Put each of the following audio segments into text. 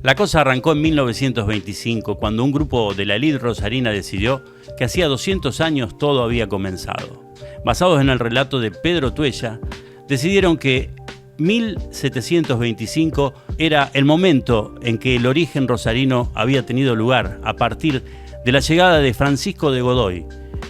La cosa arrancó en 1925, cuando un grupo de la élite rosarina decidió que hacía 200 años todo había comenzado. Basados en el relato de Pedro Tuella, decidieron que 1725 era el momento en que el origen rosarino había tenido lugar a partir de la llegada de Francisco de Godoy,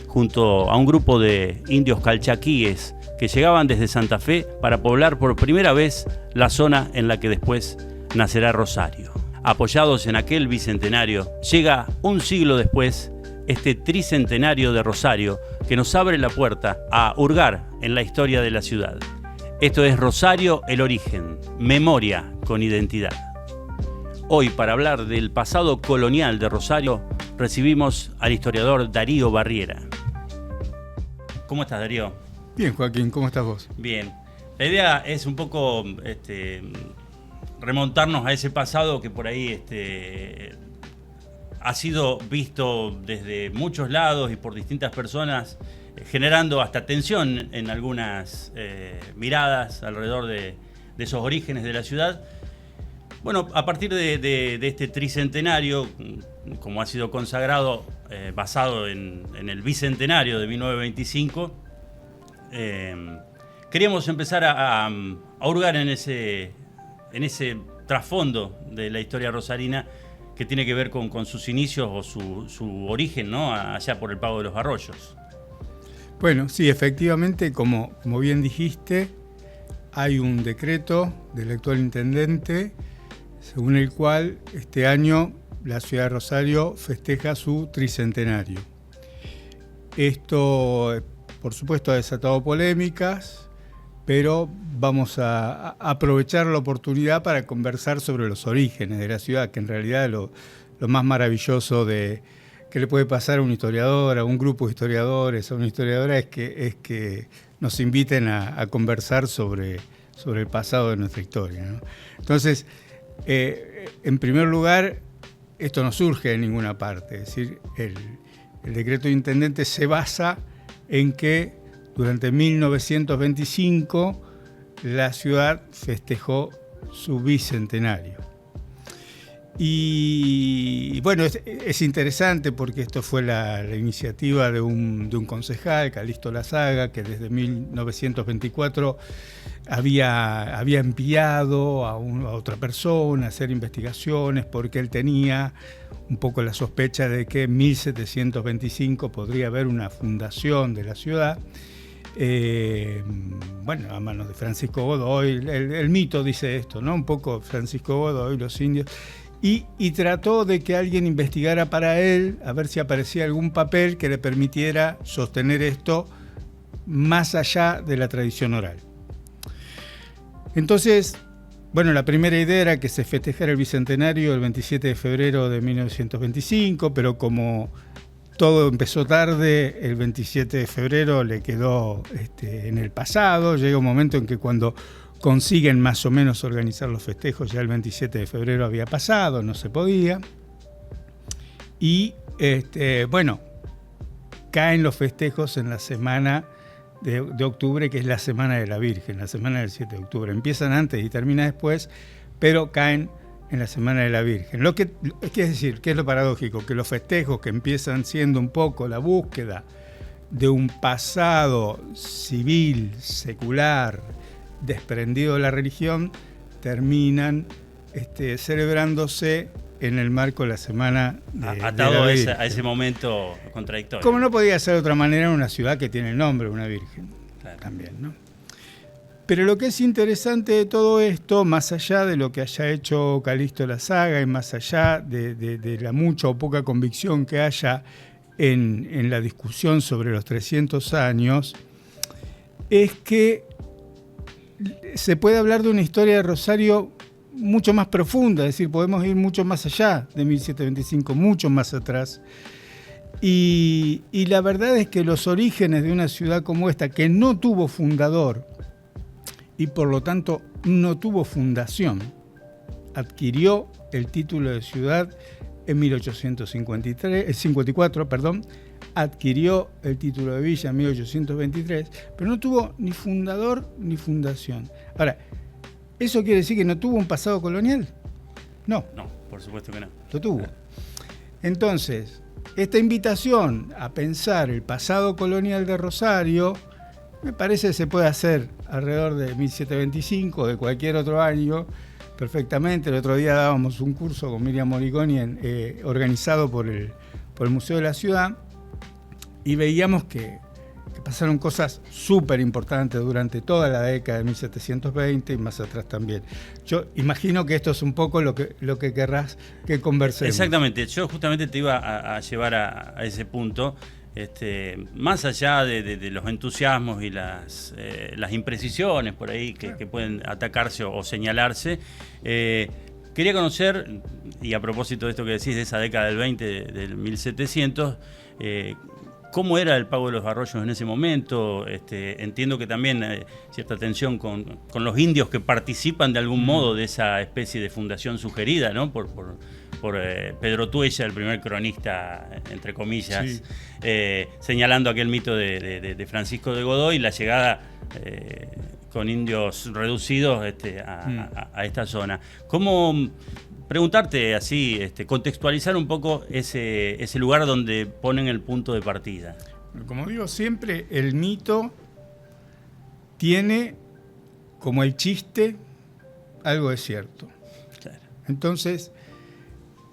junto a un grupo de indios calchaquíes que llegaban desde Santa Fe para poblar por primera vez la zona en la que después nacerá Rosario. Apoyados en aquel bicentenario, llega un siglo después este tricentenario de Rosario que nos abre la puerta a hurgar en la historia de la ciudad. Esto es Rosario, el origen, memoria con identidad. Hoy, para hablar del pasado colonial de Rosario, recibimos al historiador Darío Barriera. ¿Cómo estás, Darío? Bien, Joaquín, ¿cómo estás vos? Bien. La idea es un poco remontarnos a ese pasado que por ahí ha sido visto desde muchos lados y por distintas personas, generando hasta tensión en algunas miradas alrededor de esos orígenes de la ciudad. Bueno, a partir de este tricentenario, como ha sido consagrado, basado en el bicentenario de 1925, queríamos empezar a hurgar en ese trasfondo de la historia rosarina que tiene que ver con sus inicios o su origen, ¿no? Allá por el Pago de los Arroyos. Bueno, sí, efectivamente, como bien dijiste, hay un decreto del actual intendente según el cual este año la ciudad de Rosario festeja su tricentenario. Esto, por supuesto, ha desatado polémicas, pero vamos a aprovechar la oportunidad para conversar sobre los orígenes de la ciudad, que en realidad lo más maravilloso que le puede pasar a un historiador, a un grupo de historiadores, a una historiadora, es que nos inviten a conversar sobre el pasado de nuestra historia, ¿no? Entonces, en primer lugar, esto no surge de ninguna parte, es decir, el decreto de intendente se basa en que durante 1925 la ciudad festejó su bicentenario. Y bueno, es interesante porque esto fue la iniciativa de un concejal, Calixto Lazaga, que desde 1924 había enviado a otra persona a hacer investigaciones porque él tenía un poco la sospecha de que en 1725 podría haber una fundación de la ciudad. Bueno, a manos de Francisco Godoy, el mito dice esto, ¿no? Un poco Francisco Godoy, los indios. Y trató de que alguien investigara para él, a ver si aparecía algún papel que le permitiera sostener esto más allá de la tradición oral. Entonces, bueno, la primera idea era que se festejara el bicentenario el 27 de febrero de 1925, pero como todo empezó tarde, el 27 de febrero le quedó en el pasado. Llega un momento en que cuando consiguen más o menos organizar los festejos, ya el 27 de febrero había pasado, no se podía. Y bueno, caen los festejos en la semana de octubre, que es la Semana de la Virgen, la semana del 7 de octubre. Empiezan antes y terminan después, pero caen en la Semana de la Virgen. Es decir, ¿qué es lo paradójico? Que los festejos que empiezan siendo un poco la búsqueda de un pasado civil, secular, desprendido de la religión, terminan celebrándose en el marco de la semana atado a ese momento contradictorio. Como no podía ser de otra manera en una ciudad que tiene el nombre de una virgen, claro, también, ¿no? Pero lo que es interesante de todo esto, más allá de lo que haya hecho Calixto Lazaga y más allá de la mucha o poca convicción que haya en la discusión sobre los 300 años, es que se puede hablar de una historia de Rosario mucho más profunda, es decir, podemos ir mucho más allá de 1725, mucho más atrás. Y la verdad es que los orígenes de una ciudad como esta, que no tuvo fundador y por lo tanto no tuvo fundación, adquirió el título de ciudad en 1854, adquirió el título de villa en 1823, pero no tuvo ni fundador ni fundación. Ahora, ¿eso quiere decir que no tuvo un pasado colonial? No. No, por supuesto que no. Lo tuvo. Entonces, esta invitación a pensar el pasado colonial de Rosario, me parece que se puede hacer alrededor de 1725 o de cualquier otro año, perfectamente. El otro día dábamos un curso con Miriam Moriconi organizado por el Museo de la Ciudad, y veíamos que pasaron cosas súper importantes durante toda la década de 1720 y más atrás también. Yo imagino que esto es un poco lo que querrás que conversemos. Exactamente, yo justamente te iba a llevar a ese punto. Más allá de los entusiasmos y las imprecisiones por ahí que pueden atacarse o señalarse, quería conocer, y a propósito de esto que decís de esa década del 20, del 1700, ¿cómo era el pago de los arroyos en ese momento? Entiendo que también hay cierta tensión con los indios que participan de algún modo de esa especie de fundación sugerida, ¿no? Por Pedro Tuella, el primer cronista, entre comillas, sí. Señalando aquel mito de Francisco de Godoy, la llegada con indios reducidos a esta zona. ¿Cómo preguntarte así, contextualizar un poco ese lugar donde ponen el punto de partida? Como digo siempre, el mito tiene, como el chiste, algo de cierto. Claro. Entonces,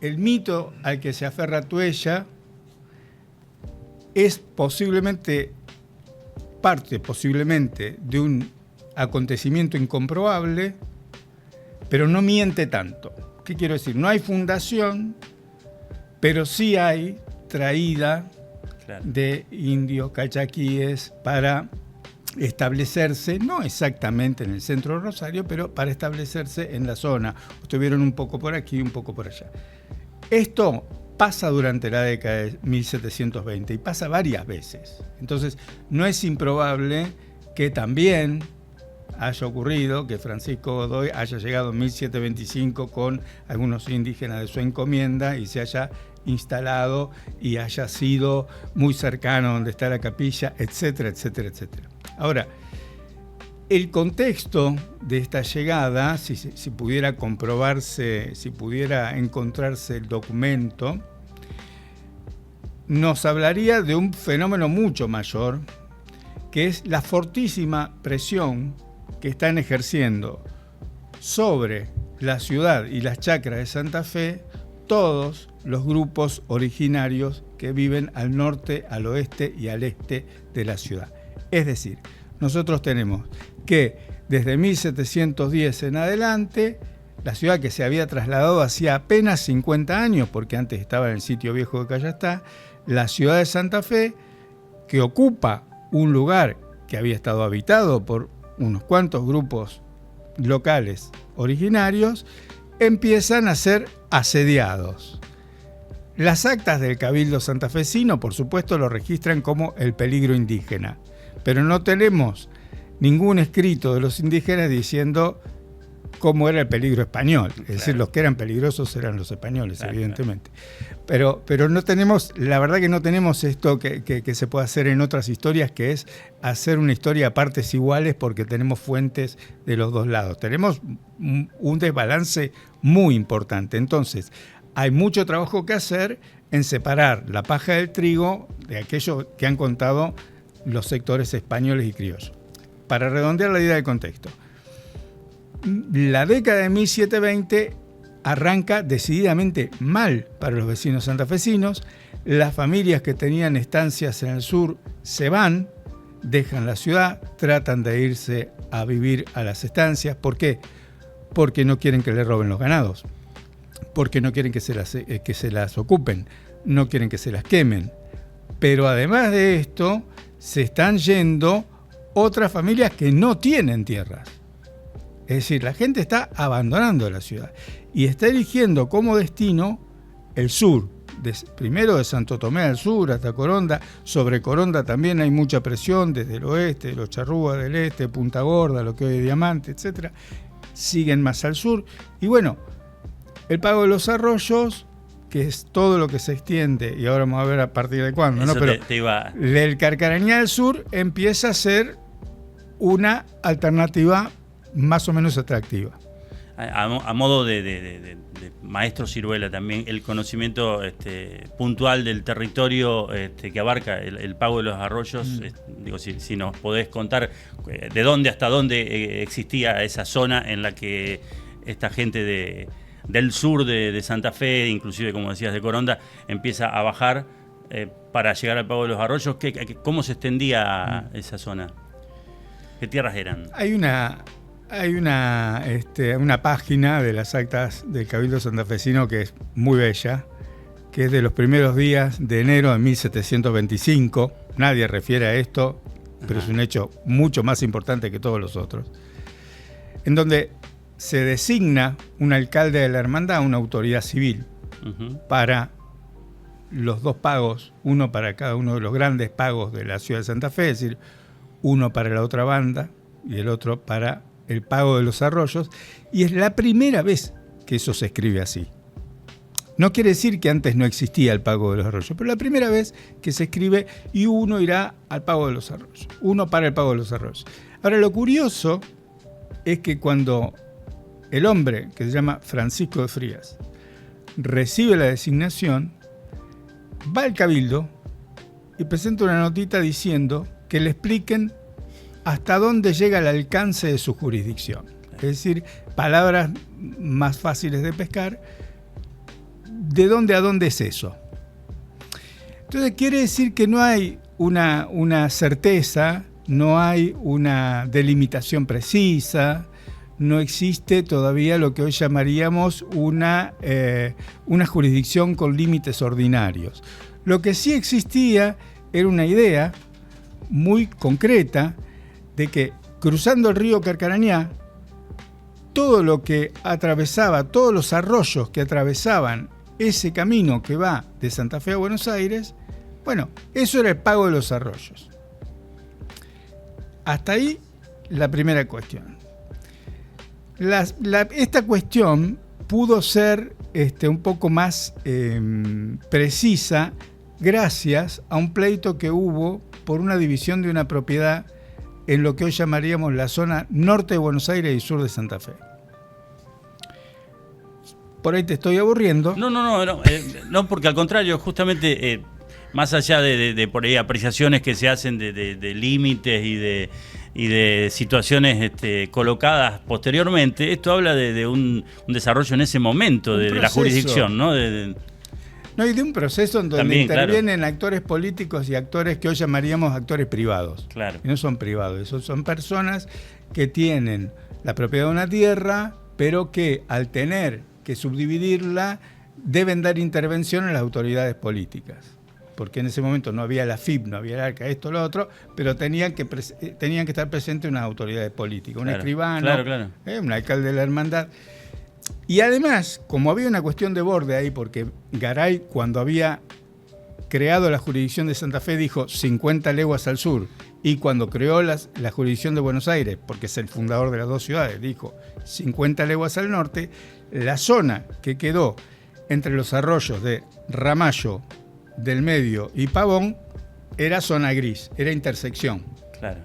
el mito al que se aferra Tuella es posiblemente de un acontecimiento incomprobable, pero no miente tanto. ¿Qué quiero decir? No hay fundación, pero sí hay traída de indios calchaquíes para establecerse, no exactamente en el centro de Rosario, pero para establecerse en la zona. Estuvieron un poco por aquí, un poco por allá. Esto pasa durante la década de 1720 y pasa varias veces. Entonces, no es improbable que también haya ocurrido que Francisco Godoy haya llegado en 1725 con algunos indígenas de su encomienda y se haya instalado y haya sido muy cercano donde está la capilla, etcétera, etcétera, etcétera. Ahora, el contexto de esta llegada, si pudiera comprobarse, si pudiera encontrarse el documento, nos hablaría de un fenómeno mucho mayor, que es la fortísima presión que están ejerciendo sobre la ciudad y las chacras de Santa Fe todos los grupos originarios que viven al norte, al oeste y al este de la ciudad. Es decir, nosotros tenemos que desde 1710 en adelante, la ciudad que se había trasladado hacía apenas 50 años, porque antes estaba en el sitio viejo de Callastá, la ciudad de Santa Fe, que ocupa un lugar que había estado habitado por unos cuantos grupos locales originarios, empiezan a ser asediados. Las actas del Cabildo santafesino, por supuesto, lo registran como el peligro indígena, pero no tenemos ningún escrito de los indígenas diciendo cómo era el peligro español. Es decir, los que eran peligrosos eran los españoles, evidentemente. Pero no tenemos, la verdad que no tenemos esto que se puede hacer en otras historias, que es hacer una historia a partes iguales porque tenemos fuentes de los dos lados. Tenemos un desbalance muy importante. Entonces, hay mucho trabajo que hacer en separar la paja del trigo de aquello que han contado los sectores españoles y criollos. Para redondear la idea del contexto, la década de 1720 arranca decididamente mal para los vecinos santafesinos. Las familias que tenían estancias en el sur se van, dejan la ciudad, tratan de irse a vivir a las estancias. ¿Por qué? Porque no quieren que les roben los ganados, porque no quieren que se las ocupen, no quieren que se las quemen. Pero además de esto, se están yendo otras familias que no tienen tierras. Es decir, la gente está abandonando la ciudad y está eligiendo como destino el sur, primero de Santo Tomé al sur hasta Coronda. Sobre Coronda también hay mucha presión desde el oeste, los Charrúas del este, Punta Gorda, lo que hoy es Diamante, etc. Siguen más al sur. Y bueno, el pago de los arroyos, que es todo lo que se extiende, y ahora vamos a ver a partir de cuándo, ¿no? Pero el Carcarañá del sur empieza a ser una alternativa más o menos atractiva. a modo de maestro Ciruela también, el conocimiento puntual del territorio que abarca el Pago de los Arroyos. Digo, si nos podés contar de dónde hasta dónde existía esa zona en la que esta gente del sur de Santa Fe, inclusive como decías de Coronda, empieza a bajar para llegar al Pago de los Arroyos. ¿Cómo se extendía esa zona? ¿Qué tierras eran? Hay una página de las actas del Cabildo Santafesino que es muy bella, que es de los primeros días de enero de 1725. Nadie refiere a esto, pero es un hecho mucho más importante que todos los otros, en donde se designa un alcalde de la hermandad, una autoridad civil, para los dos pagos, uno para cada uno de los grandes pagos de la ciudad de Santa Fe, es decir, uno para la otra banda y el otro para el Pago de los Arroyos, y es la primera vez que eso se escribe así. No quiere decir que antes no existía el Pago de los Arroyos, pero la primera vez que se escribe y uno irá al Pago de los Arroyos, uno para el Pago de los Arroyos. Ahora, lo curioso es que cuando el hombre, que se llama Francisco de Frías, recibe la designación, va al Cabildo y presenta una notita diciendo que le expliquen hasta dónde llega el alcance de su jurisdicción. Es decir, palabras más fáciles de pescar. ¿De dónde a dónde es eso? Entonces quiere decir que no hay una certeza, no hay una delimitación precisa, no existe todavía lo que hoy llamaríamos una jurisdicción con límites ordinarios. Lo que sí existía era una idea muy concreta de que cruzando el río Carcarañá, todo lo que atravesaba, todos los arroyos que atravesaban ese camino que va de Santa Fe a Buenos Aires, bueno, eso era el Pago de los Arroyos. Hasta ahí la primera cuestión. Esta cuestión pudo ser un poco más precisa gracias a un pleito que hubo por una división de una propiedad en lo que hoy llamaríamos la zona norte de Buenos Aires y sur de Santa Fe. Por ahí te estoy aburriendo. No, porque al contrario, justamente más allá de por ahí apreciaciones que se hacen de límites y de situaciones colocadas posteriormente, esto habla de un desarrollo en ese momento de la jurisdicción, ¿no? Y de un proceso en donde también, intervienen actores políticos y actores que hoy llamaríamos actores privados. Claro. Y no son privados, esos son personas que tienen la propiedad de una tierra, pero que al tener que subdividirla deben dar intervención a las autoridades políticas. Porque en ese momento no había la FIP, no había el ARCA, esto, lo otro, pero tenían que estar presentes unas autoridades políticas, un escribano, un alcalde de la hermandad. Y además, como había una cuestión de borde ahí, porque Garay, cuando había creado la jurisdicción de Santa Fe, dijo 50 leguas al sur, y cuando creó la jurisdicción de Buenos Aires, porque es el fundador de las dos ciudades, dijo 50 leguas al norte, la zona que quedó entre los arroyos de Ramallo, del Medio y Pavón era zona gris, era intersección. Claro.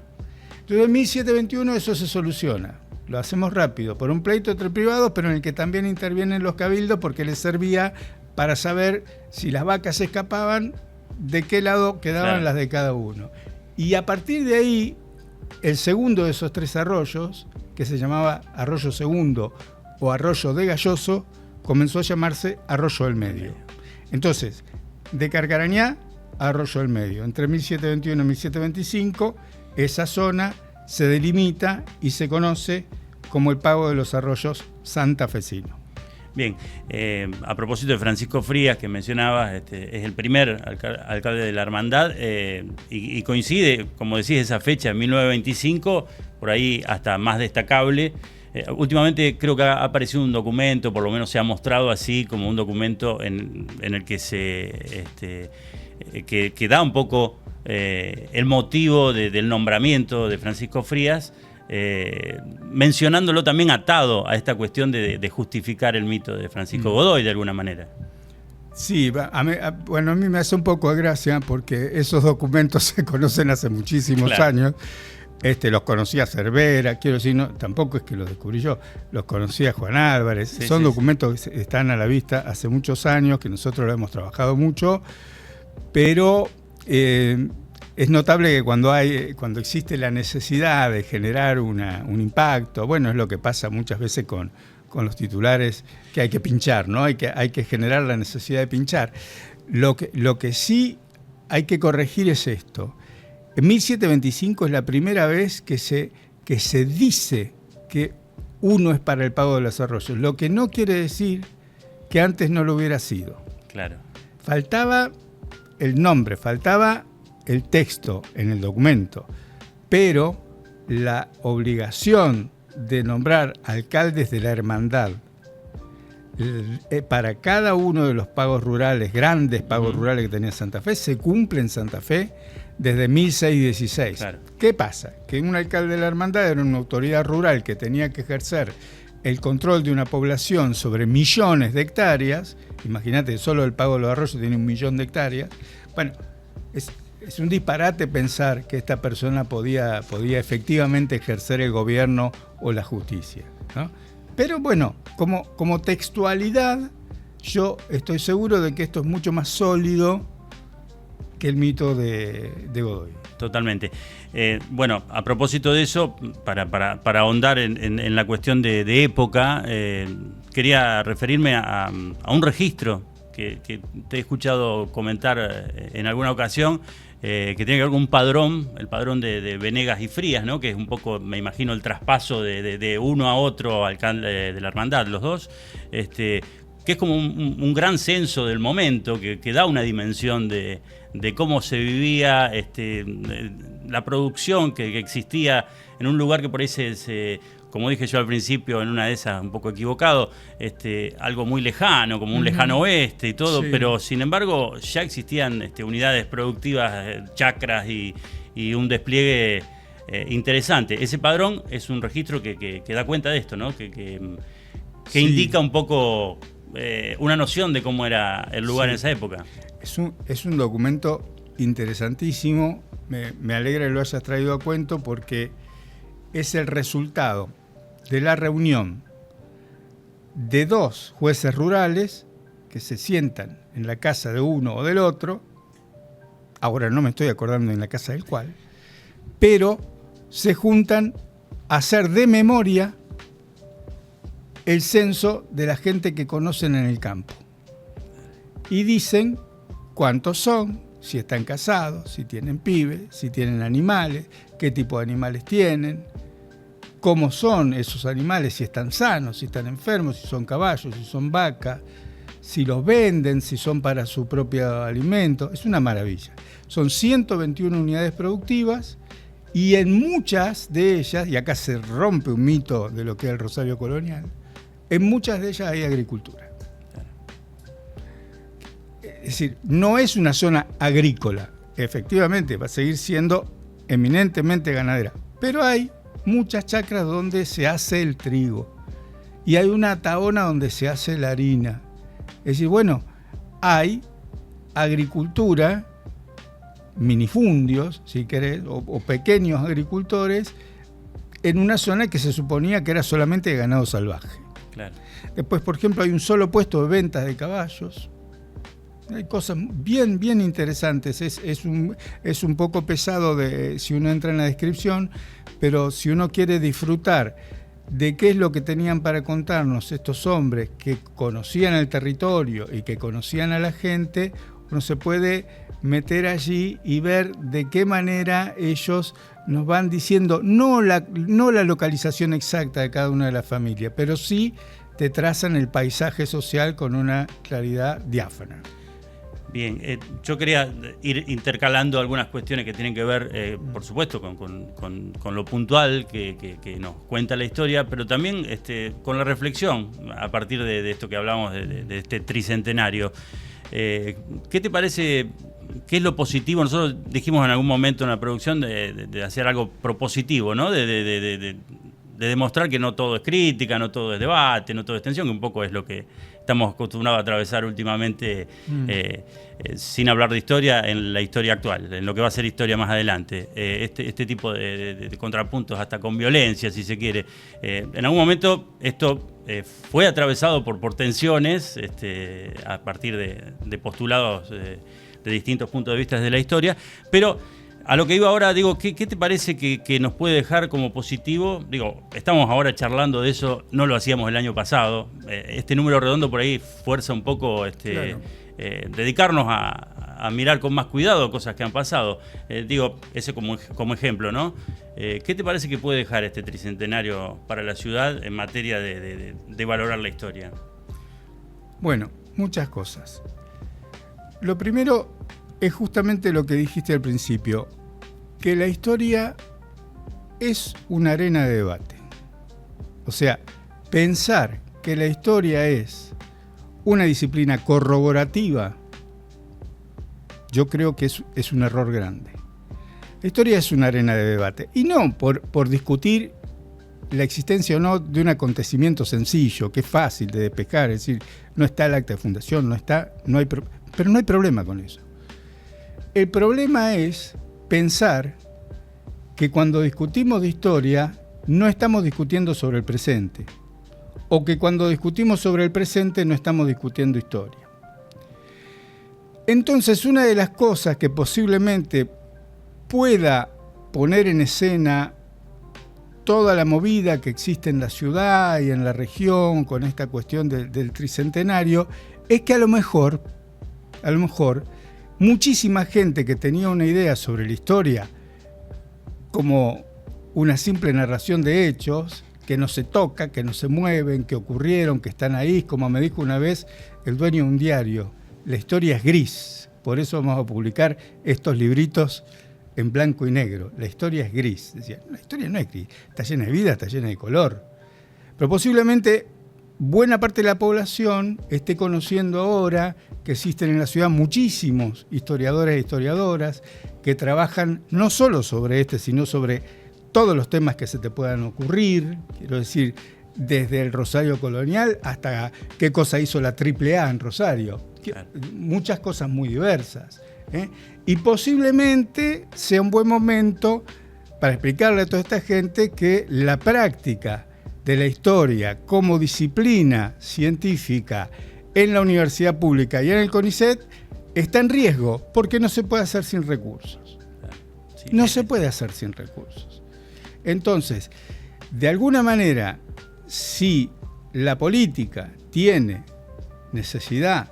Entonces en 1721 eso se soluciona. Lo hacemos rápido, por un pleito entre privados, pero en el que también intervienen los cabildos porque les servía para saber si las vacas se escapaban, de qué lado quedaban las de cada uno. Y a partir de ahí, el segundo de esos tres arroyos, que se llamaba Arroyo Segundo o Arroyo de Galloso, comenzó a llamarse Arroyo del Medio. Entonces, de Carcarañá a Arroyo del Medio. Entre 1721 y 1725, esa zona se delimita y se conoce como el Pago de los Arroyos santafesino. Bien, a propósito de Francisco Frías, que mencionabas, es el primer alcalde de la hermandad y coincide, como decís, esa fecha, 1925, por ahí hasta más destacable. Últimamente creo que ha aparecido un documento, por lo menos se ha mostrado así como un documento en el que que da un poco el motivo del nombramiento de Francisco Frías, mencionándolo también atado a esta cuestión de justificar el mito de Francisco Godoy de alguna manera. Sí, a mí me hace un poco de gracia porque esos documentos se conocen hace muchísimos años, Los conocía Cervera, quiero decir, no, tampoco es que los descubrí yo, los conocía Juan Álvarez. Sí, son sí, documentos que están a la vista hace muchos años, que nosotros lo hemos trabajado mucho, pero es notable que cuando existe la necesidad de generar un impacto, bueno, es lo que pasa muchas veces con los titulares, que hay que pinchar, ¿no? Hay que generar la necesidad de pinchar. Lo que sí hay que corregir es esto. En 1725 es la primera vez que se dice que uno es para el pago de los arroyos, lo que no quiere decir que antes no lo hubiera sido. Claro. Faltaba el nombre, faltaba el texto en el documento, pero la obligación de nombrar alcaldes de la hermandad para cada uno de los pagos rurales, grandes pagos rurales que tenía Santa Fe, se cumple en Santa Fe desde 1616. Claro. ¿Qué pasa? Que un alcalde de la hermandad era una autoridad rural que tenía que ejercer el control de una población sobre millones de hectáreas. Imagínate, solo el pago de los arroyos tiene 1 millón de hectáreas. Bueno, es un disparate pensar que esta persona podía efectivamente ejercer el gobierno o la justicia, ¿no? Pero bueno, como textualidad, yo estoy seguro de que esto es mucho más sólido que el mito de Godoy. Totalmente. Bueno, a propósito de eso, para ahondar en la cuestión de época, quería referirme a un registro que te he escuchado comentar en alguna ocasión, que tiene que ver con un padrón, el padrón de Venegas y Frías, ¿no? Que es un poco, me imagino, el traspaso de uno a otro alcalde de la hermandad, los dos, que es como un gran censo del momento, que da una dimensión de cómo se vivía la producción que existía en un lugar que por ahí como dije yo al principio, en una de esas un poco equivocado, algo muy lejano, como un lejano oeste y todo, sí. Pero sin embargo ya existían unidades productivas, chacras y un despliegue interesante. Ese padrón es un registro que da cuenta de esto, ¿no? Que sí. Indica un poco una noción de cómo era el lugar en esa época. Es un documento interesantísimo, me alegra que lo hayas traído a cuento porque es el resultado de la reunión de 2 jueces rurales que se sientan en la casa de uno o del otro, ahora no me estoy acordando en la casa del cual, pero se juntan a hacer de memoria el censo de la gente que conocen en el campo. Y dicen cuántos son, si están casados, si tienen pibes, si tienen animales, qué tipo de animales tienen, cómo son esos animales, si están sanos, si están enfermos, si son caballos, si son vacas, si los venden, si son para su propio alimento. Es una maravilla. Son 121 unidades productivas y en muchas de ellas, y acá se rompe un mito de lo que es el Rosario colonial, en muchas de ellas hay agricultura. Es decir, no es una zona agrícola, efectivamente va a seguir siendo eminentemente ganadera, pero hay muchas chacras donde se hace el trigo y hay una tahona donde se hace la harina. Es decir, bueno, hay agricultura, minifundios, si querés, o pequeños agricultores en una zona que se suponía que era solamente de ganado salvaje. Claro. Después, por ejemplo, hay un solo puesto de ventas de caballos. Hay cosas bien interesantes. Es un poco pesado si uno entra en la descripción, pero si uno quiere disfrutar de qué es lo que tenían para contarnos estos hombres que conocían el territorio y que conocían a la gente, uno se puede meter allí y ver de qué manera ellos nos van diciendo, no la localización exacta de cada una de las familias, pero sí te trazan el paisaje social con una claridad diáfana. Bien, yo quería ir intercalando algunas cuestiones que tienen que ver, por supuesto, con lo puntual que nos cuenta la historia, pero también con la reflexión a partir de esto que hablamos de este tricentenario. ¿Qué te parece? ¿Qué es lo positivo? Nosotros dijimos en algún momento en la producción de hacer algo propositivo, ¿no? De demostrar que no todo es crítica, no todo es debate, no todo es tensión, que un poco es lo que estamos acostumbrados a atravesar últimamente, sin hablar de historia, en la historia actual, en lo que va a ser historia más adelante. Este tipo de contrapuntos, hasta con violencia, si se quiere. En algún momento esto fue atravesado por tensiones, a partir de postulados de distintos puntos de vista de la historia, pero a lo que iba ahora, digo, ¿qué te parece que nos puede dejar como positivo? Digo, estamos ahora charlando de eso, no lo hacíamos el año pasado. Este número redondo por ahí fuerza un poco Claro. dedicarnos a mirar con más cuidado cosas que han pasado. Digo, ese como ejemplo, ¿no? ¿Qué te parece que puede dejar este tricentenario para la ciudad en materia de valorar la historia? Bueno, muchas cosas. Lo primero es justamente lo que dijiste al principio, que la historia es una arena de debate. O sea, pensar que la historia es una disciplina corroborativa, yo creo que es un error grande. La historia es una arena de debate, y no por discutir la existencia o no de un acontecimiento sencillo, que es fácil de despejar, es decir, no está el acta de fundación, pero no hay problema con eso. El problema es pensar que cuando discutimos de historia no estamos discutiendo sobre el presente, o que cuando discutimos sobre el presente no estamos discutiendo historia. Entonces, una de las cosas que posiblemente pueda poner en escena toda la movida que existe en la ciudad y en la región con esta cuestión del tricentenario es que a lo mejor muchísima gente que tenía una idea sobre la historia como una simple narración de hechos que no se toca, que no se mueven, que ocurrieron, que están ahí, como me dijo una vez el dueño de un diario, la historia es gris, por eso vamos a publicar estos libritos en blanco y negro, la historia es gris. Decía, la historia no es gris, está llena de vida, está llena de color. Pero posiblemente buena parte de la población esté conociendo ahora que existen en la ciudad muchísimos historiadores e historiadoras que trabajan no solo sobre sino sobre todos los temas que se te puedan ocurrir, quiero decir, desde el Rosario colonial hasta qué cosa hizo la AAA en Rosario, muchas cosas muy diversas, y posiblemente sea un buen momento para explicarle a toda esta gente que la práctica de la historia como disciplina científica en la universidad pública y en el CONICET está en riesgo porque no se puede hacer sin recursos. No se puede hacer sin recursos. Entonces, de alguna manera, si la política tiene necesidad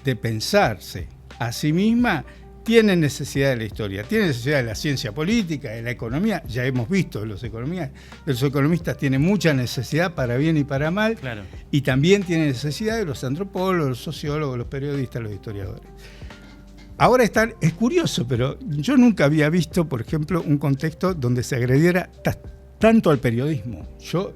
de pensarse a sí misma, tiene necesidad de la historia, tiene necesidad de la ciencia política, de la economía. Ya hemos visto, los economistas tienen mucha necesidad para bien y para mal, claro. Y también tienen necesidad de los antropólogos, los sociólogos, los periodistas, los historiadores. Ahora es curioso, pero yo nunca había visto, por ejemplo, un contexto donde se agrediera tanto al periodismo. Yo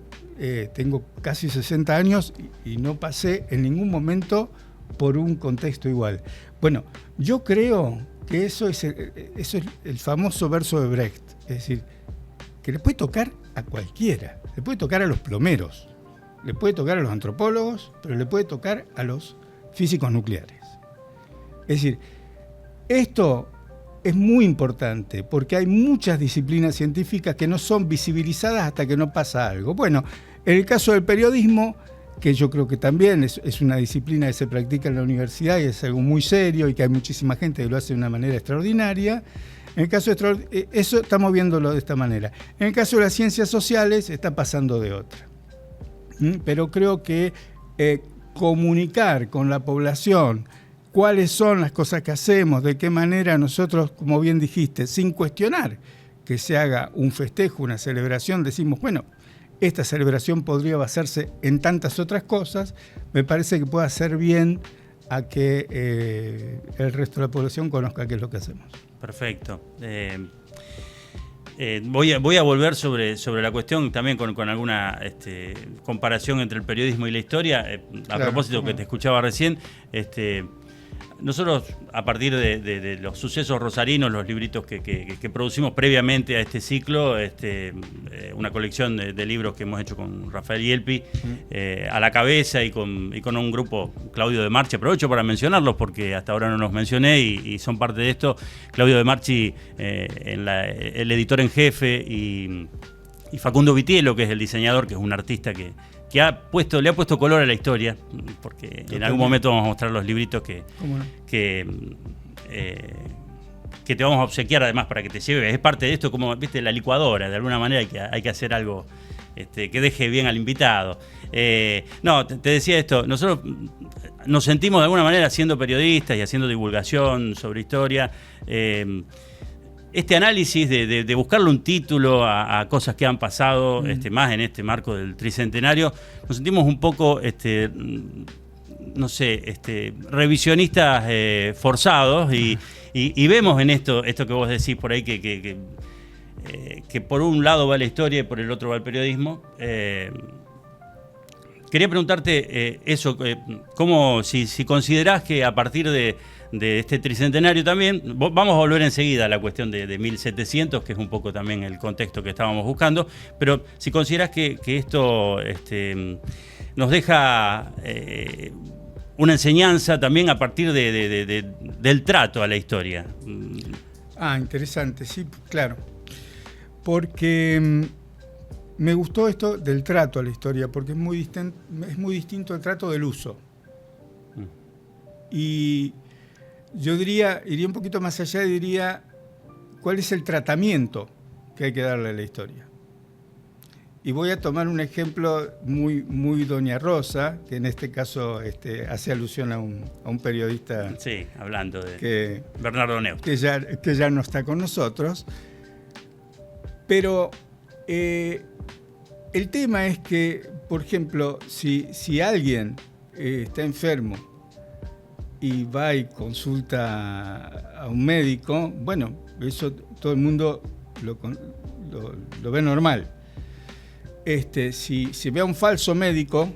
tengo casi 60 años y no pasé en ningún momento por un contexto igual. Bueno, yo creo que eso es el famoso verso de Brecht, es decir, que le puede tocar a cualquiera, le puede tocar a los plomeros, le puede tocar a los antropólogos, pero le puede tocar a los físicos nucleares. Es decir, esto es muy importante porque hay muchas disciplinas científicas que no son visibilizadas hasta que no pasa algo. Bueno, en el caso del periodismo, que yo creo que también es una disciplina que se practica en la universidad y es algo muy serio y que hay muchísima gente que lo hace de una manera extraordinaria. En el caso de eso estamos viéndolo de esta manera. En el caso de las ciencias sociales está pasando de otra. Pero creo que comunicar con la población cuáles son las cosas que hacemos, de qué manera nosotros, como bien dijiste, sin cuestionar que se haga un festejo, una celebración, decimos, bueno, esta celebración podría basarse en tantas otras cosas, me parece que puede hacer bien a que el resto de la población conozca qué es lo que hacemos. Perfecto. Voy a volver sobre la cuestión también con alguna comparación entre el periodismo y la historia. A propósito que te escuchaba recién, nosotros, a partir de los sucesos rosarinos, los libritos que producimos previamente a este ciclo, una colección de libros que hemos hecho con Rafael Yelpi, a la cabeza y con un grupo, Claudio de Marchi, aprovecho para mencionarlos porque hasta ahora no los mencioné y son parte de esto. Claudio de Marchi, el editor en jefe, y Facundo Vitiello, que es el diseñador, que es un artista que le ha puesto color a la historia, porque en algún momento vamos a mostrar los libritos que te vamos a obsequiar además para que te lleve. Es parte de esto, como viste, la licuadora, de alguna manera hay que hacer algo que deje bien al invitado. Te decía esto, nosotros nos sentimos de alguna manera siendo periodistas y haciendo divulgación sobre historia. Este análisis de buscarle un título a cosas que han pasado, más en este marco del tricentenario, nos sentimos un poco, revisionistas forzados y vemos en esto que vos decís por ahí, que por un lado va la historia y por el otro va el periodismo. Quería preguntarte cómo, si considerás que a partir de este tricentenario también, vamos a volver enseguida a la cuestión de 1700, que es un poco también el contexto que estábamos buscando, pero si considerás que esto nos deja una enseñanza también a partir del trato a la historia. Interesante, sí, claro. Porque me gustó esto del trato a la historia, porque es muy distinto el trato del uso. Y yo iría un poquito más allá y diría cuál es el tratamiento que hay que darle a la historia. Y voy a tomar un ejemplo muy Doña Rosa, que en este caso hace alusión a un periodista. Sí, hablando de Bernardo Neustadt. Que ya no está con nosotros. Pero el tema es que, por ejemplo, si alguien está enfermo y va y consulta a un médico, bueno, eso todo el mundo lo ve normal. Si ve a un falso médico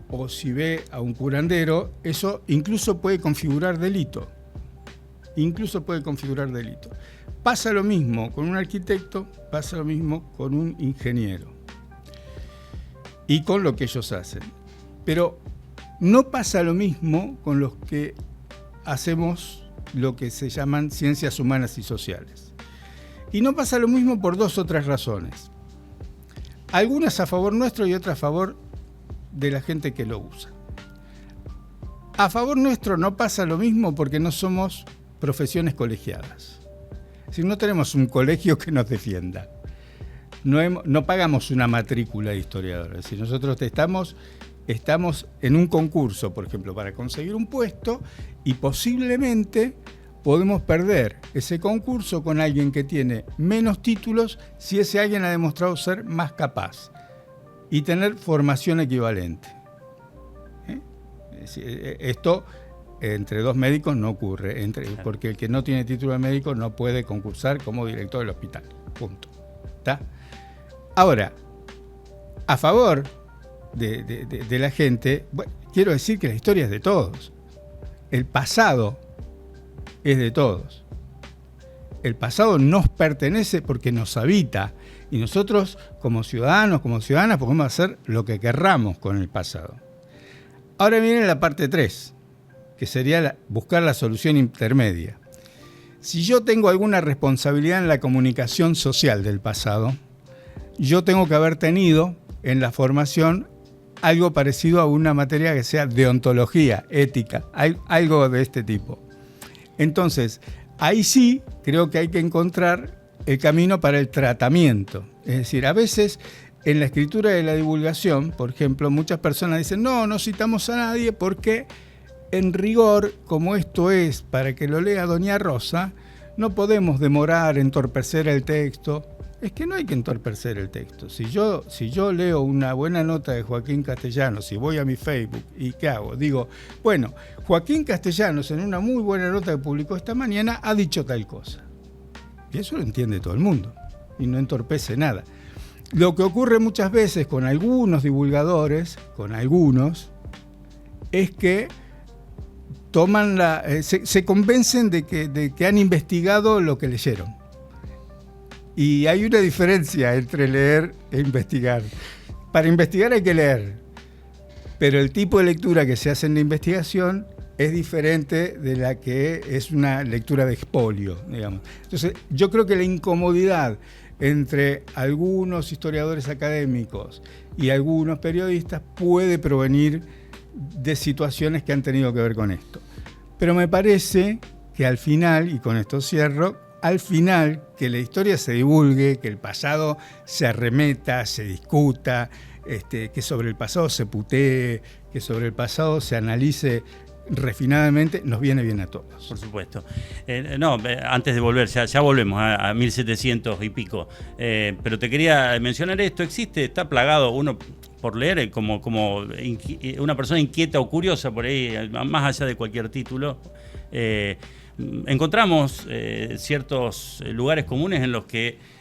o si ve a un curandero, eso incluso puede configurar delito. Pasa lo mismo con un arquitecto, pasa lo mismo con un ingeniero y con lo que ellos hacen. Pero no pasa lo mismo con los que hacemos lo que se llaman ciencias humanas y sociales. Y no pasa lo mismo por 2 o 3 razones. Algunas a favor nuestro y otras a favor de la gente que lo usa. A favor nuestro no pasa lo mismo porque no somos profesiones colegiadas. Es decir, no tenemos un colegio que nos defienda. No pagamos una matrícula de historiadores. Es decir, nosotros estamos en un concurso, por ejemplo, para conseguir un puesto y posiblemente podemos perder ese concurso con alguien que tiene menos títulos si ese alguien ha demostrado ser más capaz y tener formación equivalente. Esto entre 2 médicos no ocurre, porque el que no tiene título de médico no puede concursar como director del hospital. Punto. ¿Está? Ahora, a favor de la gente, bueno, quiero decir que la historia es de todos. El pasado es de todos. El pasado nos pertenece porque nos habita y nosotros como ciudadanos, como ciudadanas podemos hacer lo que querramos con el pasado. Ahora viene la parte 3, que sería buscar la solución intermedia. Si yo tengo alguna responsabilidad en la comunicación social del pasado, yo tengo que haber tenido en la formación algo parecido a una materia que sea deontología, ética, algo de este tipo. Entonces, ahí sí creo que hay que encontrar el camino para el tratamiento. Es decir, a veces en la escritura de la divulgación, por ejemplo, muchas personas dicen, no citamos a nadie porque en rigor, como esto es para que lo lea Doña Rosa, no podemos demorar, entorpecer el texto. Es que no hay que entorpecer el texto. Si yo leo una buena nota de Joaquín Castellanos, si voy a mi Facebook, ¿y qué hago? Digo, bueno, Joaquín Castellanos en una muy buena nota que publicó esta mañana ha dicho tal cosa. Y eso lo entiende todo el mundo y no entorpece nada. Lo que ocurre muchas veces con algunos divulgadores, es que toman se convencen de que han investigado lo que leyeron. Y hay una diferencia entre leer e investigar. Para investigar hay que leer, pero el tipo de lectura que se hace en la investigación es diferente de la que es una lectura de expolio, digamos. Entonces, yo creo que la incomodidad entre algunos historiadores académicos y algunos periodistas puede provenir de situaciones que han tenido que ver con esto. Pero me parece que al final, y con esto cierro, al final que la historia se divulgue, que el pasado se arremeta, se discuta, que sobre el pasado se putee, que sobre el pasado se analice refinadamente, nos viene bien a todos. Por supuesto. Antes de volver, ya volvemos a 1700 y pico, pero te quería mencionar esto, está plagado uno por leer como una persona inquieta o curiosa por ahí, más allá de cualquier título, encontramos ciertos lugares comunes en los que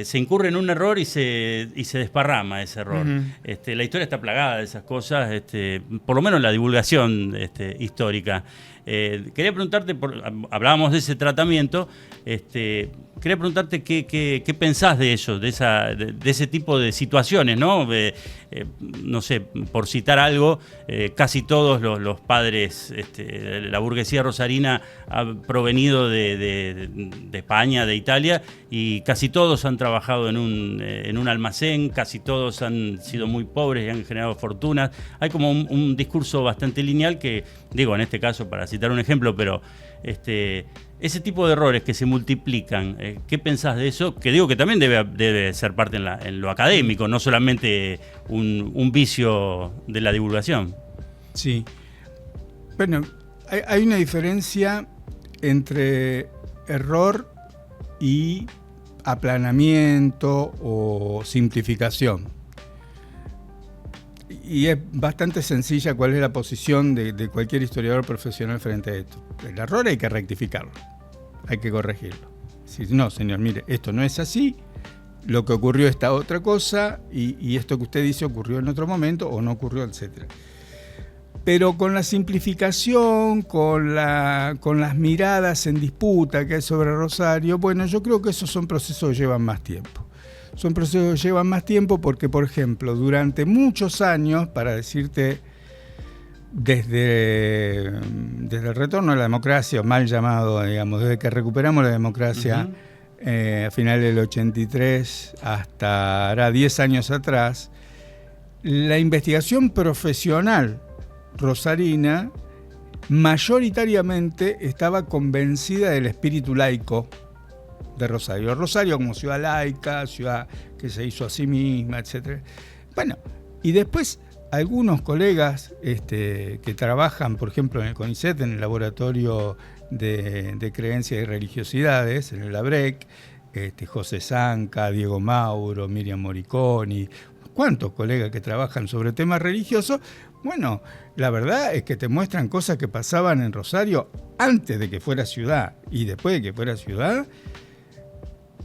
se incurre en un error y se desparrama ese error. Uh-huh. La historia está plagada de esas cosas, por lo menos la divulgación histórica. Quería preguntarte, hablábamos de ese tratamiento, quería preguntarte qué pensás de eso, de ese tipo de situaciones, ¿no? No sé, por citar algo, casi todos los padres, la burguesía rosarina ha provenido de España, de Italia, y casi todos han trabajado en un almacén, casi todos han sido muy pobres y han generado fortunas. Hay como un discurso bastante lineal que, digo, en este caso, para citar un ejemplo, pero ese tipo de errores que se multiplican, ¿qué pensás de eso? Que digo que también debe ser parte en lo académico, no solamente un vicio de la divulgación. Sí. Bueno, hay una diferencia entre error y aplanamiento o simplificación. Y es bastante sencilla cuál es la posición de cualquier historiador profesional frente a esto. El error hay que rectificarlo, hay que corregirlo. Si no, señor, mire, esto no es así, lo que ocurrió esta otra cosa, y esto que usted dice ocurrió en otro momento o no ocurrió, etc. Pero con la simplificación, con las miradas en disputa que hay sobre Rosario, bueno, yo creo que esos son procesos que llevan más tiempo. Son procesos que llevan más tiempo porque, por ejemplo, durante muchos años, para decirte, desde el retorno a la democracia, mal llamado, digamos, desde que recuperamos la democracia, uh-huh, a finales del 83 hasta hará 10 años atrás, la investigación profesional rosarina mayoritariamente estaba convencida del espíritu laico de Rosario. Rosario como ciudad laica, ciudad que se hizo a sí misma, etc. Bueno, y después algunos colegas que trabajan, por ejemplo, en el CONICET, en el laboratorio de creencias y religiosidades, en el LABREC, José Zanca, Diego Mauro, Miriam Moriconi, cuántos colegas que trabajan sobre temas religiosos. Bueno, la verdad es que te muestran cosas que pasaban en Rosario antes de que fuera ciudad y después de que fuera ciudad,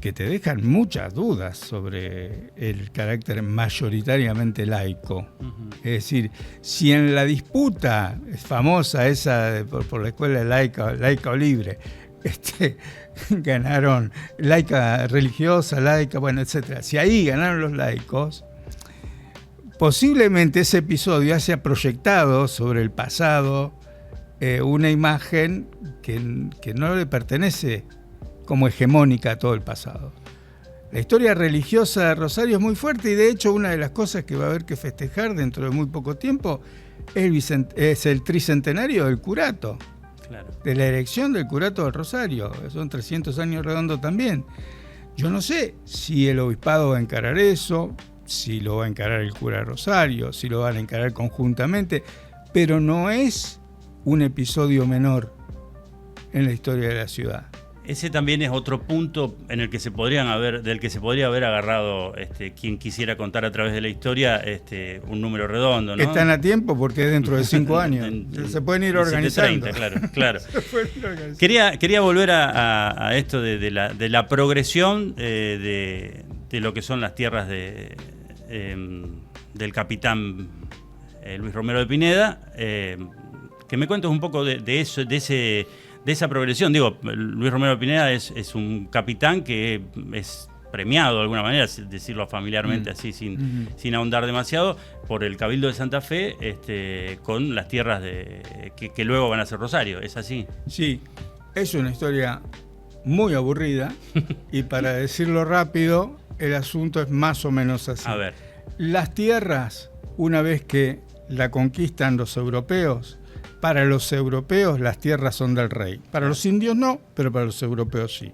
que te dejan muchas dudas sobre el carácter mayoritariamente laico. Uh-huh. Es decir, si en la disputa famosa esa por la escuela laica o libre, ganaron laica religiosa, laica, bueno, etcétera. Si ahí ganaron los laicos, posiblemente ese episodio haya proyectado sobre el pasado una imagen que no le pertenece como hegemónica a todo el pasado. La historia religiosa de Rosario es muy fuerte y de hecho una de las cosas que va a haber que festejar dentro de muy poco tiempo es el tricentenario del curato, claro, de la erección del curato del Rosario. Son 300 años redondos también. Yo no sé si el obispado va a encarar eso, si lo va a encarar el cura de Rosario, si lo van a encarar conjuntamente, pero no es un episodio menor en la historia de la ciudad. Ese también es otro punto en el que del que se podría haber agarrado quien quisiera contar a través de la historia un número redondo, ¿no? Están a tiempo porque es dentro de 5 años. Se pueden ir organizando. 730, claro. Quería volver a esto de la progresión de lo que son las tierras del capitán Luis Romero de Pineda, que me cuentes un poco de eso, de esa progresión. Digo, Luis Romero Pineda es un capitán que es premiado de alguna manera, decirlo familiarmente así, sin ahondar demasiado, por el Cabildo de Santa Fe, con las tierras que luego van a ser Rosario. ¿Es así? Sí, es una historia muy aburrida y para decirlo rápido, el asunto es más o menos así. A ver. Las tierras, una vez que la conquistan los europeos, para los europeos las tierras son del rey. Para los indios no, pero para los europeos sí.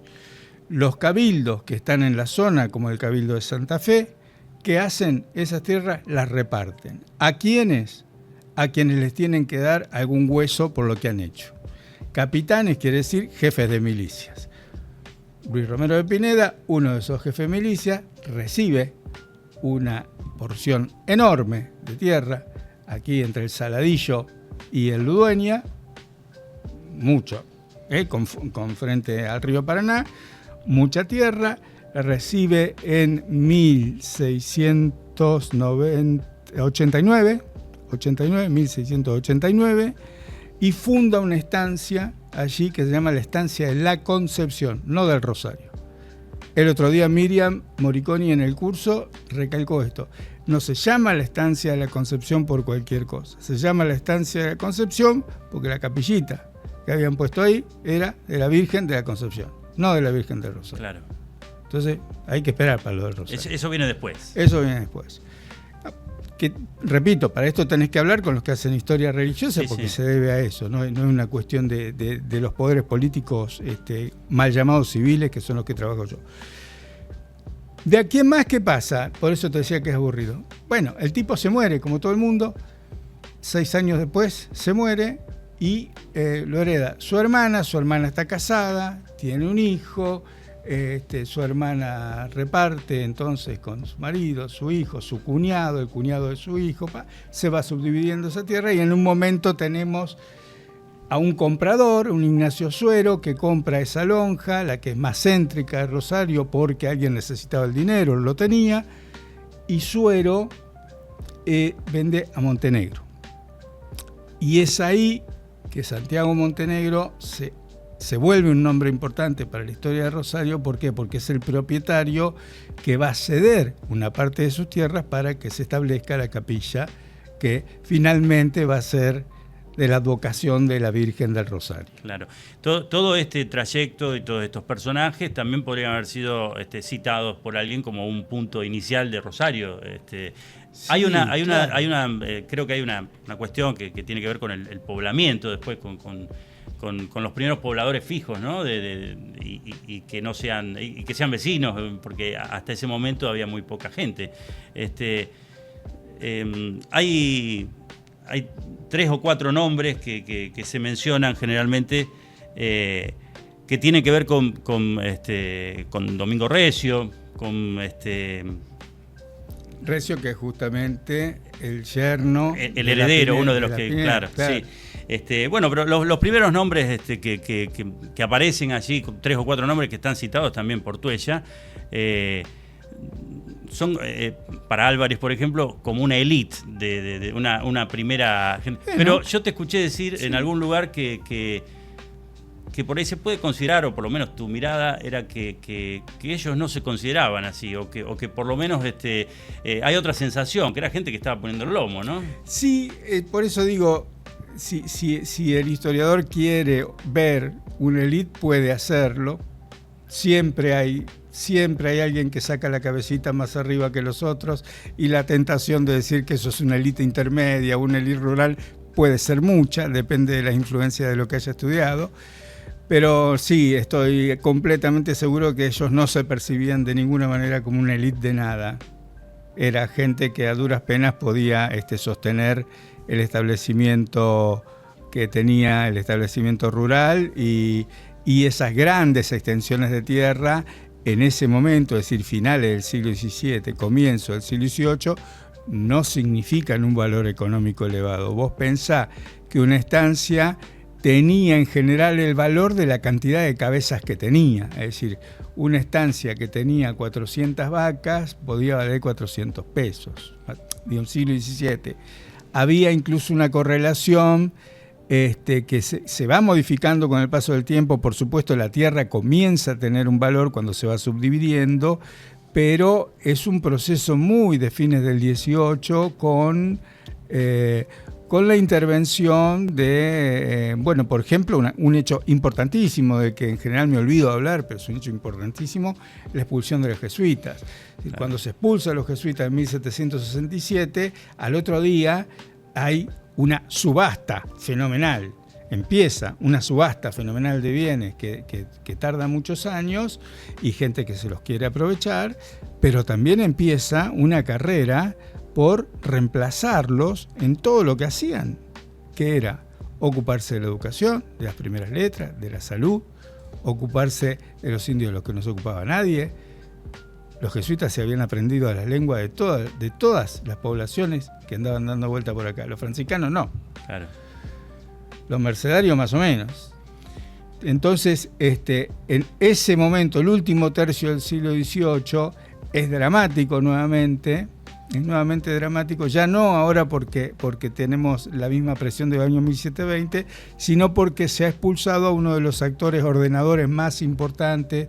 Los cabildos que están en la zona, como el Cabildo de Santa Fe, ¿qué hacen? Esas tierras las reparten. ¿A quiénes? A quienes les tienen que dar algún hueso por lo que han hecho. Capitanes quiere decir jefes de milicias. Luis Romero de Pineda, uno de esos jefes de milicias, recibe una porción enorme de tierra, aquí entre el Saladillo y el Ludueña, mucho, con frente al río Paraná, mucha tierra, recibe en 1689 y funda una estancia allí que se llama la estancia de la Concepción, no del Rosario. El otro día Miriam Moriconi en el curso recalcó esto. No se llama la estancia de la Concepción por cualquier cosa. Se llama la estancia de la Concepción porque la capillita que habían puesto ahí era de la Virgen de la Concepción, no de la Virgen del Rosario. Claro. Entonces hay que esperar para lo del Rosario. Eso viene después. Eso viene después. Que, repito, para esto tenés que hablar con los que hacen historia religiosa, sí, porque se debe a eso, no es una cuestión de los poderes políticos mal llamados civiles, que son los que trabajo yo. ¿De aquí en más qué pasa? Por eso te decía que es aburrido. Bueno, el tipo se muere, como todo el mundo, 6 años después se muere y lo hereda su hermana está casada, tiene un hijo. Su hermana reparte entonces con su marido, su hijo, su cuñado, el cuñado de su hijo, se va subdividiendo esa tierra y en un momento tenemos a un comprador, un Ignacio Suero, que compra esa lonja, la que es más céntrica de Rosario porque alguien necesitaba el dinero, lo tenía, y Suero vende a Montenegro. Y es ahí que Santiago Montenegro se vuelve un nombre importante para la historia de Rosario. ¿Por qué? Porque es el propietario que va a ceder una parte de sus tierras para que se establezca la capilla que finalmente va a ser de la advocación de la Virgen del Rosario. Claro. Todo este trayecto y todos estos personajes también podrían haber sido citados por alguien como un punto inicial de Rosario. Sí, creo que hay una cuestión que tiene que ver con el poblamiento después, con los primeros pobladores fijos, ¿no? Y que no sean, y que sean vecinos, porque hasta ese momento había muy poca gente. Hay 3 o 4 nombres que se mencionan generalmente que tienen que ver con Domingo Recio, con Recio, que es justamente el yerno, el heredero, uno de los que, claro. Sí. Bueno, pero los primeros nombres que aparecen allí, 3 o 4 nombres que están citados también por Tuella, son para Álvarez, por ejemplo, como una élite de una primera gente. Pero yo te escuché decir en algún lugar que por ahí se puede considerar, o por lo menos tu mirada era que ellos no se consideraban así, o que por lo menos hay otra sensación, que era gente que estaba poniendo el lomo, ¿no? Sí, por eso digo, si el historiador quiere ver una élite, puede hacerlo. Siempre hay alguien que saca la cabecita más arriba que los otros, y la tentación de decir que eso es una élite intermedia, una élite rural, puede ser mucha, depende de la influencia de lo que haya estudiado. Pero sí, estoy completamente seguro que ellos no se percibían de ninguna manera como una élite de nada. Era gente que a duras penas podía sostener el establecimiento que tenía, el establecimiento rural, y esas grandes extensiones de tierra en ese momento, es decir, finales del siglo XVII, comienzo del siglo XVIII, no significan un valor económico elevado. Vos pensá que una estancia tenía en general el valor de la cantidad de cabezas que tenía. Es decir, una estancia que tenía 400 vacas podía valer 400 pesos, de un siglo XVII. Había incluso una correlación que se va modificando con el paso del tiempo. Por supuesto, la tierra comienza a tener un valor cuando se va subdividiendo, pero es un proceso muy de fines del 18 con la intervención de, por ejemplo, un hecho importantísimo, del que en general me olvido hablar, pero es un hecho importantísimo, la expulsión de los jesuitas. Claro. Cuando se expulsa a los jesuitas en 1767, al otro día hay una subasta fenomenal. Empieza una subasta fenomenal de bienes que tarda muchos años y gente que se los quiere aprovechar, pero también empieza una carrera por reemplazarlos en todo lo que hacían, que era ocuparse de la educación, de las primeras letras, de la salud, ocuparse de los indios de los que no se ocupaba nadie. Los jesuitas se habían aprendido a la lengua de todas las poblaciones que andaban dando vuelta por acá. Los franciscanos no. Claro. Los mercedarios más o menos. Entonces, en ese momento, el último tercio del siglo XVIII, es dramático nuevamente. Es nuevamente dramático, ya no ahora porque tenemos la misma presión del año 1720, sino porque se ha expulsado a uno de los actores ordenadores más importantes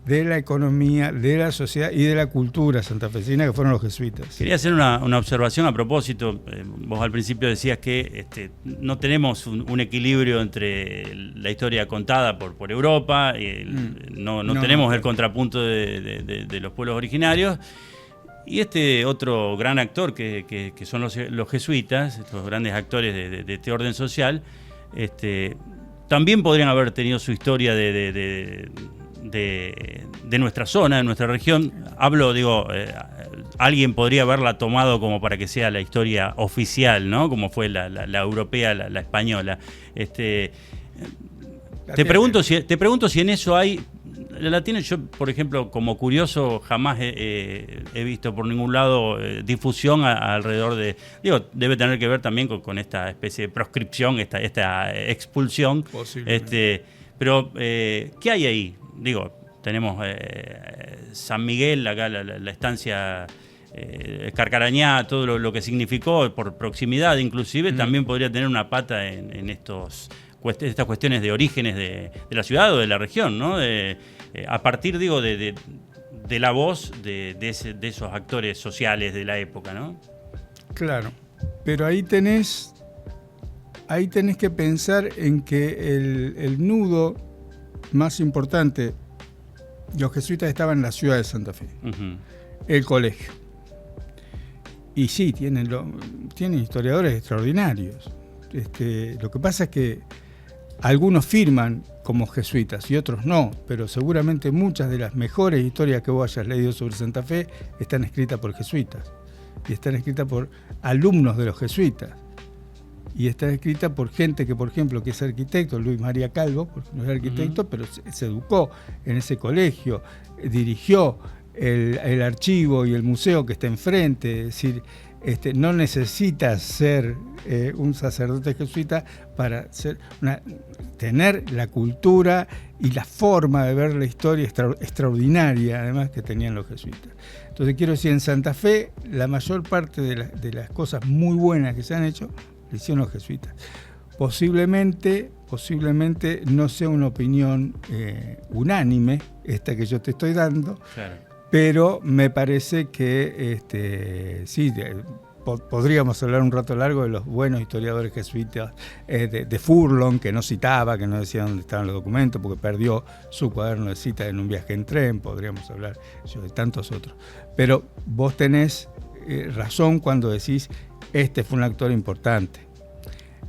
de la economía, de la sociedad y de la cultura santafesina, que fueron los jesuitas. Quería hacer una observación a propósito. Vos al principio decías que no tenemos un equilibrio entre la historia contada por Europa, y no tenemos el contrapunto de los pueblos originarios. Y otro gran actor que son los jesuitas, estos grandes actores de este orden social, también podrían haber tenido su historia de nuestra zona, de nuestra región. Alguien podría haberla tomado como para que sea la historia oficial, ¿no? Como fue la europea, la española. Te pregunto si en eso hay... La latina, yo, por ejemplo, como curioso, jamás he visto por ningún lado difusión alrededor de... debe tener que ver también con esta especie de proscripción, esta expulsión. Pero, ¿qué hay ahí? Tenemos San Miguel, acá la estancia Carcarañá, todo lo que significó por proximidad, inclusive, también podría tener una pata en estas cuestiones de orígenes de la ciudad o de la región, ¿no? A partir, de la voz de esos actores sociales de la época, ¿no? Claro, pero ahí tenés que pensar en que el nudo más importante, los jesuitas estaban en la ciudad de Santa Fe, el colegio. Y sí, tienen historiadores extraordinarios. Lo que pasa es que algunos firman como jesuitas y otros no, pero seguramente muchas de las mejores historias que vos hayas leído sobre Santa Fe están escritas por jesuitas y están escritas por alumnos de los jesuitas y están escritas por gente que, por ejemplo, que es arquitecto, Luis María Calvo, porque no es arquitecto, pero se educó en ese colegio, dirigió el archivo y el museo que está enfrente. Es decir, no necesitas ser un sacerdote jesuita para tener la cultura y la forma de ver la historia extraordinaria, además, que tenían los jesuitas. Entonces, quiero decir, en Santa Fe, la mayor parte de las cosas muy buenas que se han hecho, lo hicieron los jesuitas. Posiblemente no sea una opinión unánime, esta que yo te estoy dando, claro. Pero me parece que sí, podríamos hablar un rato largo de los buenos historiadores jesuitas, de Furlong, que no citaba, que no decía dónde estaban los documentos, porque perdió su cuaderno de citas en un viaje en tren. Podríamos hablar de tantos otros. Pero vos tenés razón cuando decís, fue un actor importante.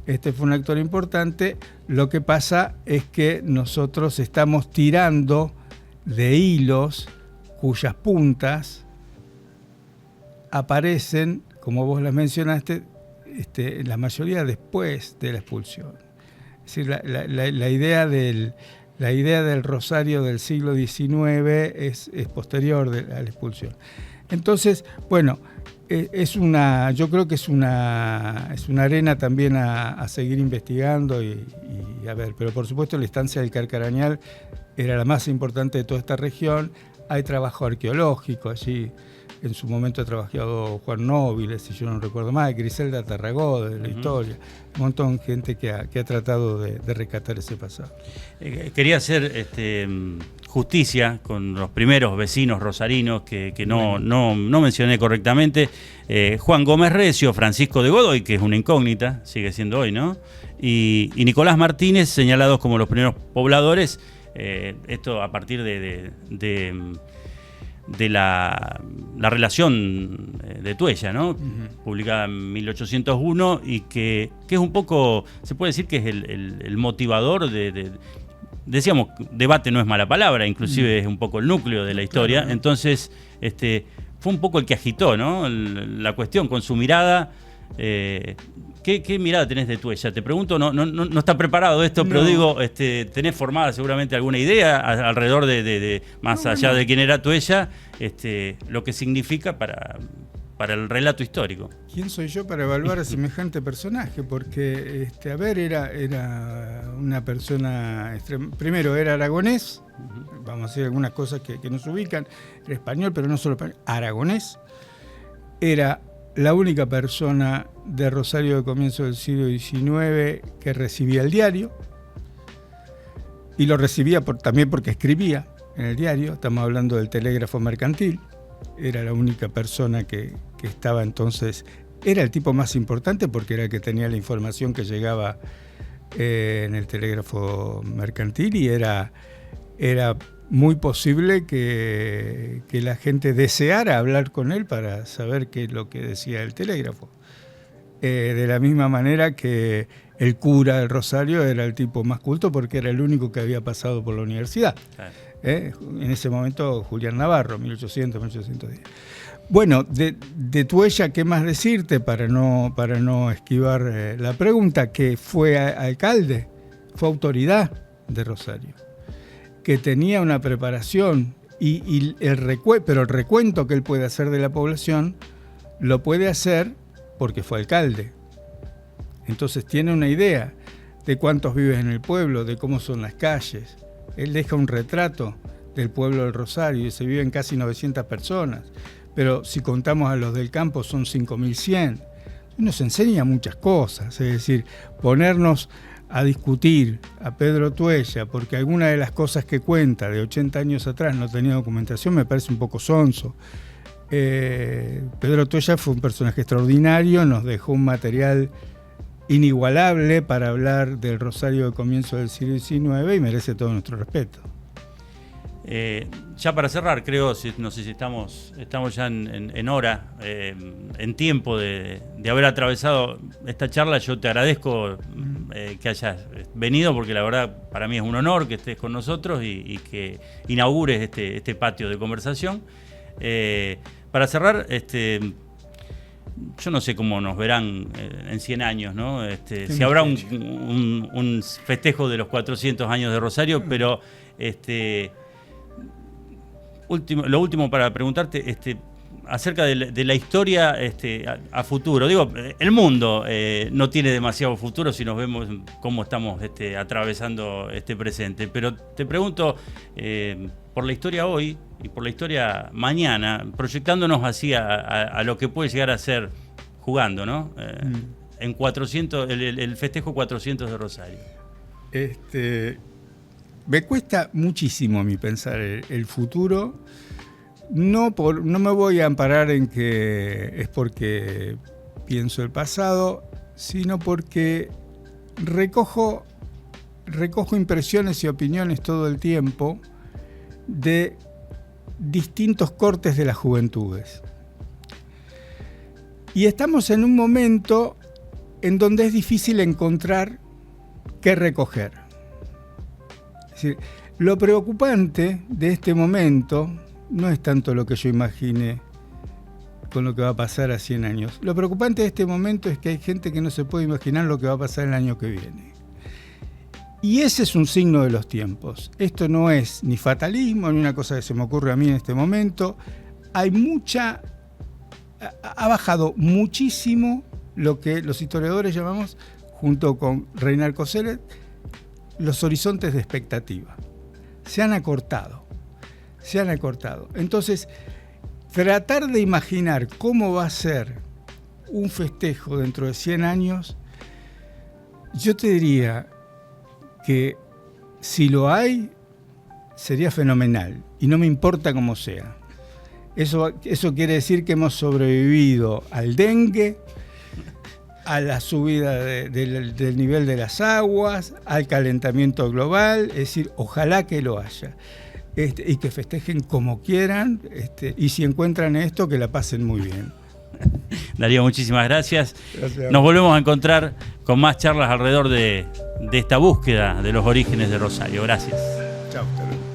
Fue un actor importante. Lo que pasa es que nosotros estamos tirando de hilos cuyas puntas aparecen, como vos las mencionaste, la mayoría después de la expulsión. Es decir, la idea del rosario del siglo XIX es posterior a la expulsión. Entonces, bueno, yo creo que es una arena también a seguir investigando y a ver, pero por supuesto la estancia del Carcarañal era la más importante de toda esta región. Hay trabajo arqueológico allí, en su momento ha trabajado Juan Nóbiles, si yo no recuerdo mal, Griselda Tarragó de la historia, un montón de gente que ha tratado de rescatar ese pasado. Quería hacer justicia con los primeros vecinos rosarinos que no mencioné correctamente. Juan Gómez Recio, Francisco de Godoy, que es una incógnita, sigue siendo hoy, ¿no? Y Nicolás Martínez, señalados como los primeros pobladores, esto a partir de la relación de Tuella, ¿no? Publicada en 1801 y que es un poco, se puede decir que es el motivador decíamos, debate no es mala palabra, inclusive es un poco el núcleo de la historia. Claro. Entonces, fue un poco el que agitó, ¿no? La cuestión con su mirada. ¿Qué mirada tenés de Tuella? Te pregunto, no está preparado esto, pero digo, tenés formada seguramente alguna idea alrededor de más allá de quién era Tuella, lo que significa para el relato histórico. ¿Quién soy yo para evaluar a semejante personaje? Porque, era una persona, primero era aragonés, vamos a decir algunas cosas que nos ubican, era español, pero no solo español, aragonés, era la única persona de Rosario de comienzo del siglo XIX que recibía el diario, y lo recibía también porque escribía en el diario. Estamos hablando del telégrafo mercantil. Era la única persona que estaba entonces, era el tipo más importante porque era el que tenía la información que llegaba en el telégrafo mercantil, y era muy posible que la gente deseara hablar con él para saber qué es lo que decía el telégrafo. De la misma manera que el cura del Rosario era el tipo más culto porque era el único que había pasado por la universidad. Claro. En ese momento Julián Navarro, 1800, 1810. Bueno, de Tuella, ¿qué más decirte para no esquivar la pregunta? Que fue alcalde, fue autoridad de Rosario, que tenía una preparación pero el recuento que él puede hacer de la población lo puede hacer porque fue alcalde. Entonces tiene una idea de cuántos viven en el pueblo, de cómo son las calles. Él deja un retrato del pueblo del Rosario y se viven casi 900 personas, pero si contamos a los del campo son 5.100. Nos enseña muchas cosas, es decir, ponernos a discutir a Pedro Tuella porque alguna de las cosas que cuenta de 80 años atrás no tenía documentación me parece un poco sonso. Pedro Tuella fue un personaje extraordinario, nos dejó un material inigualable para hablar del Rosario de comienzo del siglo XIX y merece todo nuestro respeto. Ya para cerrar, creo, no sé si estamos ya en hora, en tiempo de haber atravesado esta charla. Yo te agradezco que hayas venido, porque la verdad para mí es un honor que estés con nosotros y que inaugures este patio de conversación. Para cerrar, yo no sé cómo nos verán en 100 años, ¿no? Si habrá un festejo de los 400 años de Rosario, pero lo último para preguntarte acerca de la historia a futuro. Digo, el mundo no tiene demasiado futuro si nos vemos cómo estamos atravesando este presente, pero te pregunto por la historia hoy y por la historia mañana, proyectándonos así a lo que puede llegar a ser jugando, ¿no? En 400, el festejo 400 de Rosario. Me cuesta muchísimo a mí pensar el futuro. No me voy a amparar en que es porque pienso el pasado, sino porque recojo impresiones y opiniones todo el tiempo de distintos cortes de las juventudes. Y estamos en un momento en donde es difícil encontrar qué recoger. Es decir, lo preocupante de este momento no es tanto lo que yo imagine con lo que va a pasar a 100 años. Lo preocupante de este momento es que hay gente que no se puede imaginar lo que va a pasar el año que viene. Y ese es un signo de los tiempos. Esto no es ni fatalismo, ni una cosa que se me ocurre a mí en este momento. Ha bajado muchísimo lo que los historiadores llamamos, junto con Reinald Koselleck, los horizontes de expectativa. Se han acortado. Entonces, tratar de imaginar cómo va a ser un festejo dentro de 100 años, yo te diría que si lo hay, sería fenomenal, y no me importa cómo sea. Eso quiere decir que hemos sobrevivido al dengue, a la subida del nivel de las aguas, al calentamiento global, es decir, ojalá que lo haya. Y que festejen como quieran, y si encuentran esto, que la pasen muy bien. Darío, muchísimas gracias. Gracias. Nos volvemos a encontrar con más charlas alrededor de esta búsqueda de los orígenes de Rosario. Gracias. Chao, hasta luego.